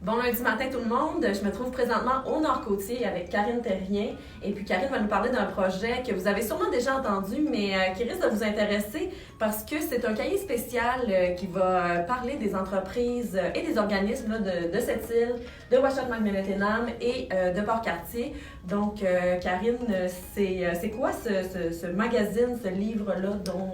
Bon lundi matin tout le monde, je me trouve présentement au Nord-Côtier avec Karine Terrien et puis Karine va nous parler d'un projet que vous avez sûrement déjà entendu mais qui risque de vous intéresser parce que c'est un cahier spécial qui va parler des entreprises et des organismes là, de cette île, de Ouachita-Macméléténam et de Port-Cartier. Donc Karine, c'est quoi ce magazine, ce livre-là dont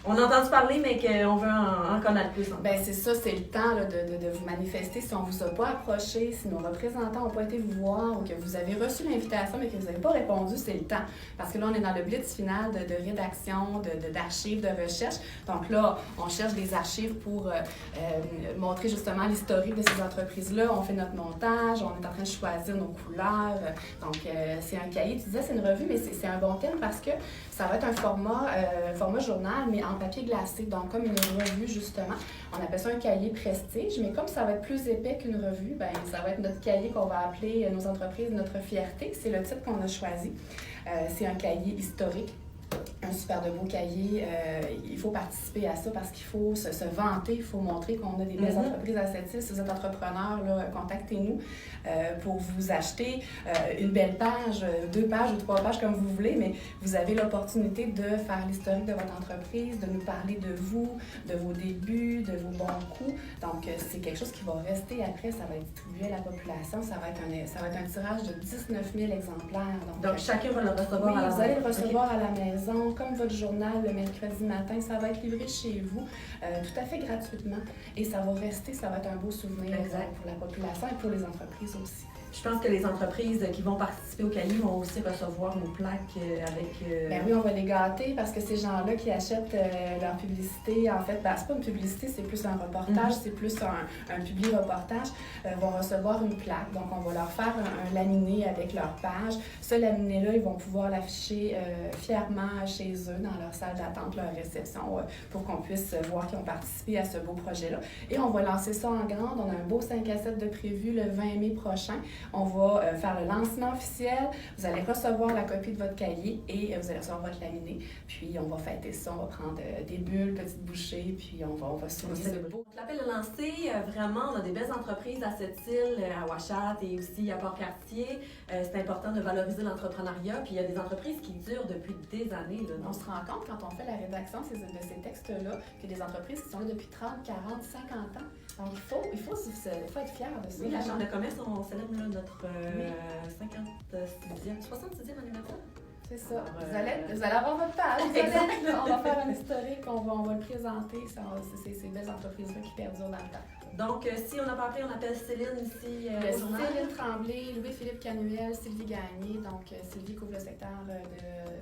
on a entendu parler, mais qu'on veut en connaître plus. Bien, c'est ça, c'est le temps là, de vous manifester. Si on ne vous a pas approché, si nos représentants n'ont pas été vous voir ou que vous avez reçu l'invitation mais que vous n'avez pas répondu, c'est le temps. Parce que là, on est dans le blitz final de rédaction, d'archives, de recherche. Donc là, on cherche des archives pour montrer justement l'historique de ces entreprises-là. On fait notre montage, on est en train de choisir nos couleurs. Donc, c'est un cahier. Tu disais, c'est une revue, mais c'est un bon thème parce que ça va être un format journal, mais en papier glacé, donc comme une revue justement. On appelle ça un cahier prestige, mais comme ça va être plus épais qu'une revue, ben ça va être notre cahier qu'on va appeler nos entreprises, notre fierté. C'est le titre qu'on a choisi. C'est un cahier historique. Un super de beau cahier. Il faut participer à ça parce qu'il faut se vanter, il faut montrer qu'on a des belles entreprises à cette île. Si vous êtes entrepreneur, là, contactez-nous pour vous acheter une belle page, 2 pages ou 3 pages comme vous voulez, mais vous avez l'opportunité de faire l'historique de votre entreprise, de nous parler de vous, de vos débuts, de vos bons coups. Donc, c'est quelque chose qui va rester après, ça va être distribué à la population, ça va être un tirage de 19 000 exemplaires. Donc chacun va le recevoir à la maison. Vous allez le recevoir à la maison, comme votre journal le mercredi matin, ça va être livré chez vous tout à fait gratuitement et ça va rester, ça va être un beau souvenir pour la population et pour les entreprises aussi. Je pense que les entreprises qui vont participer au cahier vont aussi recevoir nos plaques avec... Ben oui, on va les gâter parce que ces gens-là qui achètent leur publicité, en fait, ben, c'est pas une publicité, c'est plus un reportage, c'est plus un publi-reportage, vont recevoir une plaque. Donc, on va leur faire un laminé avec leur page. Ce laminé-là, ils vont pouvoir l'afficher fièrement chez eux, dans leur salle d'attente, leur réception, pour qu'on puisse voir qu'ils ont participé à ce beau projet-là. Et on va lancer ça en grande. On a un beau 5 à 7 de prévu le 20 mai prochain. On va faire le lancement officiel. Vous allez recevoir la copie de votre cahier et vous allez recevoir votre laminé. Puis, on va fêter ça. On va prendre des bulles, petites bouchées, puis on va souligner ce beau. L'appel est lancé. Vraiment, on a des belles entreprises à cette île, à Ouachita et aussi à Port-Cartier. C'est important de valoriser l'entrepreneuriat. Puis, il y a des entreprises qui durent depuis des années. Là, on se rend compte quand on fait la rédaction de ces textes-là qu'il y a des entreprises qui sont là depuis 30, 40, 50 ans. Donc, il faut être fier de ça. Oui, la Chambre de commerce, on célèbre là, notre 66e anniversaire. C'est ça. Alors, vous allez avoir votre page. On va faire un historique, on va le présenter. C'est ces belles entreprises-là qui perdurent dans le temps. Donc, si on n'a pas appelé, on appelle Céline ici au journal. Céline Tremblay, Louis-Philippe Canuel, Sylvie Gagné. Donc, Sylvie couvre le secteur de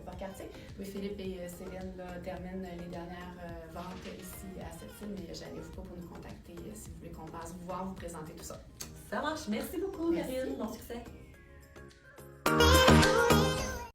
Port-Cartier. Louis-Philippe et Céline là, terminent les dernières ventes ici à cette île. Mais gênez-vous pas pour nous contacter si vous voulez qu'on passe vous voir, vous présenter tout ça. Ça marche. Merci beaucoup, Karine. Bon succès.